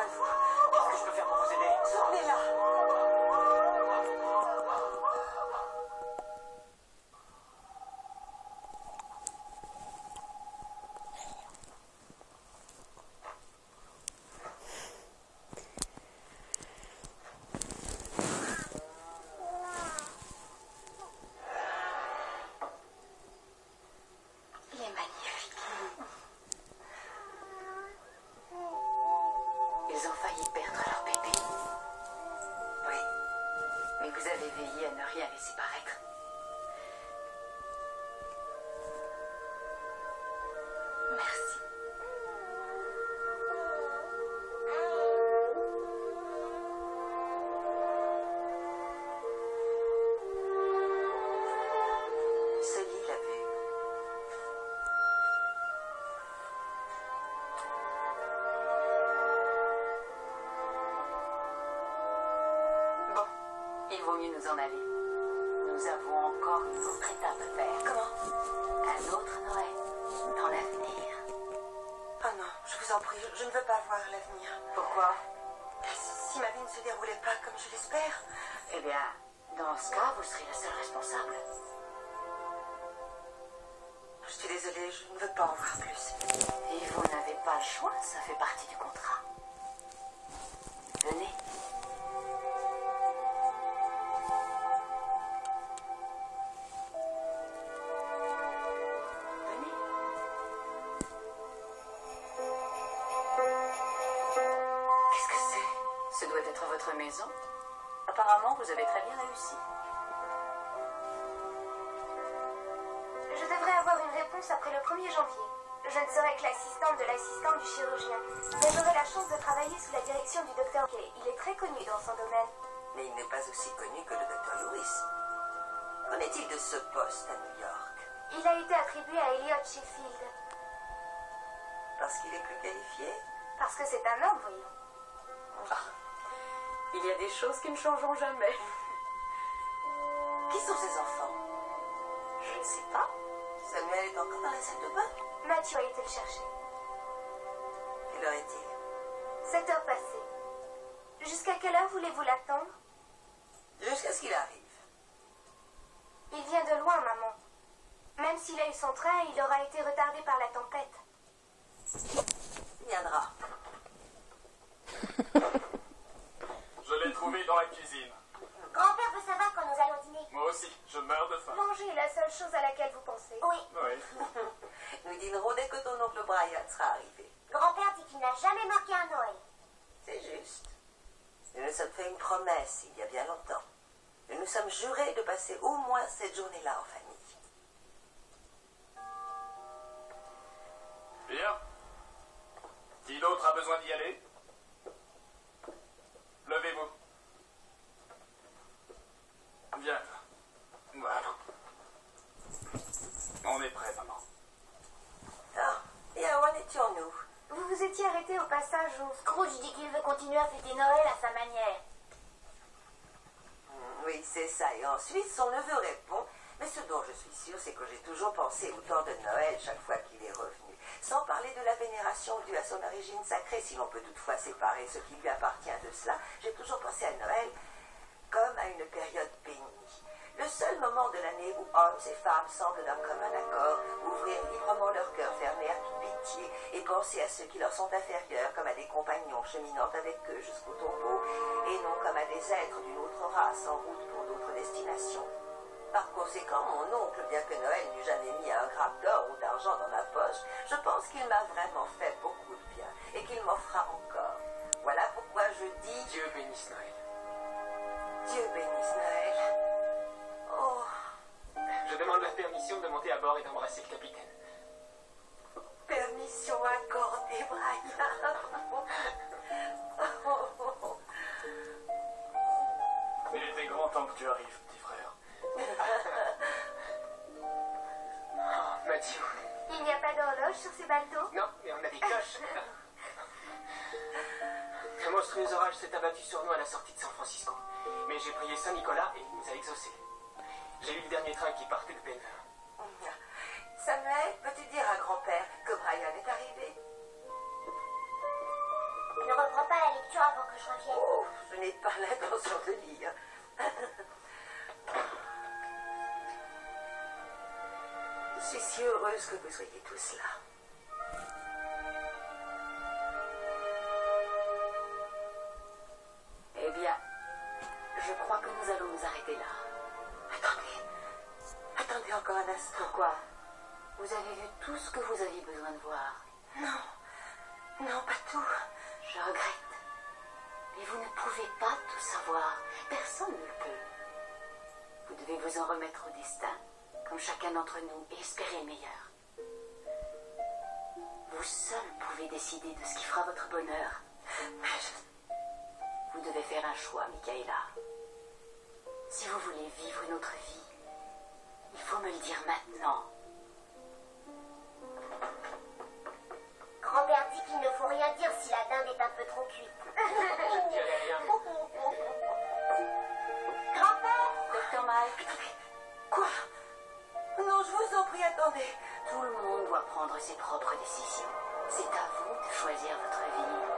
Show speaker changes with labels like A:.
A: mal, vous. Qu'est-ce que je peux faire pour vous aider? Sortez-la.
B: Il vaut mieux nous en aller. Nous avons encore une autre étape à faire.
A: Comment?
B: Un autre Noël dans l'avenir.
A: Oh non, je vous en prie, je ne veux pas voir l'avenir.
B: Pourquoi?
A: Si ma vie ne se déroulait pas comme je l'espère...
B: Eh bien, dans ce cas, vous serez la seule responsable.
A: Je suis désolée, je ne veux pas en voir plus.
B: Et vous n'avez pas le choix, ça fait partie du contrat. Venez. Ce doit être votre maison. Apparemment, vous avez très bien réussi.
C: Je devrais avoir une réponse après le 1er janvier. Je ne serai que l'assistante de l'assistante du chirurgien. Mais j'aurai la chance de travailler sous la direction du docteur Kay. Il est très connu dans son domaine.
A: Mais il n'est pas aussi connu que le docteur Lewis. Qu'en est-il de ce poste à New York?
C: Il a été attribué à Elliot Sheffield.
A: Parce qu'il est plus qualifié?
C: Parce que c'est un homme, voyons.
B: Il y a des choses qui ne changeront jamais.
A: Qui sont ces enfants?
B: Je ne sais pas.
A: Samuel est encore dans la salle de bain?
C: Mathieu a été le chercher.
A: Quelle heure est-il?
C: 7 heures passées. Jusqu'à quelle heure voulez-vous l'attendre?
A: Jusqu'à ce qu'il arrive.
C: Il vient de loin, maman. Même s'il a eu son train, il aura été retardé par la tempête.
A: Il viendra.
D: Je l'ai trouvé dans la cuisine.
C: Grand-père veut savoir quand nous allons dîner.
D: Moi aussi, je meurs de faim.
C: Manger est la seule chose à laquelle vous pensez. Oui.
D: Oui.
A: Nous dînerons dès que ton oncle Brian sera arrivé.
C: Grand-père dit qu'il n'a jamais manqué un Noël.
A: C'est juste. Nous nous sommes fait une promesse il y a bien longtemps. Nous nous sommes jurés de passer au moins cette journée-là en famille.
D: Bien. Qui d'autre a besoin d'y aller? Levez-vous. Viens. Voilà. On est prêt, maman.
A: Ah, et à où en étions-nous?
C: Vous vous étiez arrêté au passage où...
E: Scrooge dit qu'il veut continuer à fêter Noël à sa manière.
A: Oui, c'est ça. Et ensuite, son neveu répond, mais ce dont je suis sûre, c'est que j'ai toujours pensé au temps de Noël chaque fois qu'il est revenu. Sans parler de la vénération due à son origine sacrée, si l'on peut toutefois séparer ce qui lui appartient de cela, j'ai toujours pensé à Noël comme à une période bénie. Le seul moment de l'année où hommes et femmes semblent d'un commun accord ouvrir librement leur cœur fermé à toute pitié et penser à ceux qui leur sont inférieurs comme à des compagnons cheminant avec eux jusqu'au tombeau et non comme à des êtres d'une autre race en route pour d'autres destinations. Par conséquent, mon oncle, bien que Noël n'eût jamais mis un gramme d'or ou d'argent dans ma poche, je pense qu'il m'a vraiment fait beaucoup de bien et qu'il m'en fera encore. Voilà pourquoi je dis...
F: Dieu bénisse Noël.
A: Dieu bénisse Noël. Oh,
F: Je demande la permission de monter à bord et d'embrasser le capitaine.
A: permission accordée, Brian.
D: Il était grand temps que tu arrives, petit frère.
F: Oh, Mathieu.
C: Il n'y a pas d'horloge sur ces bateaux?
F: Non, mais on a des cloches. Un monstrueux orage s'est abattu sur nous à la sortie de San Francisco. Mais j'ai prié Saint-Nicolas et il nous a exaucés. J'ai eu le dernier train qui partait de Denver.
A: Samuel, peux-tu dire à grand-père que Brian est arrivé?
E: Ne reprends pas la lecture avant que je revienne.
A: Oh, je n'ai pas l'intention de lire. Je suis si heureuse que vous soyez tous là.
B: Eh bien, je crois que nous allons nous arrêter là.
A: Attendez encore un instant.
B: Pourquoi? Vous avez vu tout ce que vous aviez besoin de voir.
A: Non, pas tout.
B: Je regrette. Mais vous ne pouvez pas tout savoir. Personne ne le peut. Vous devez vous en remettre au destin, comme chacun d'entre nous, et espérer le meilleur. Vous seul pouvez décider de ce qui fera votre bonheur. Vous devez faire un choix, Michaela. Si vous voulez vivre une autre vie, il faut me le dire maintenant.
E: Grand-père dit qu'il ne faut rien dire si la dinde est un peu trop cuite.
F: Je ne dirai rien.
E: Grand-père!
B: Docteur Mike,
A: Quoi? Non, je vous en prie, attendez.
B: tout le monde doit prendre ses propres décisions. C'est à vous de choisir votre vie.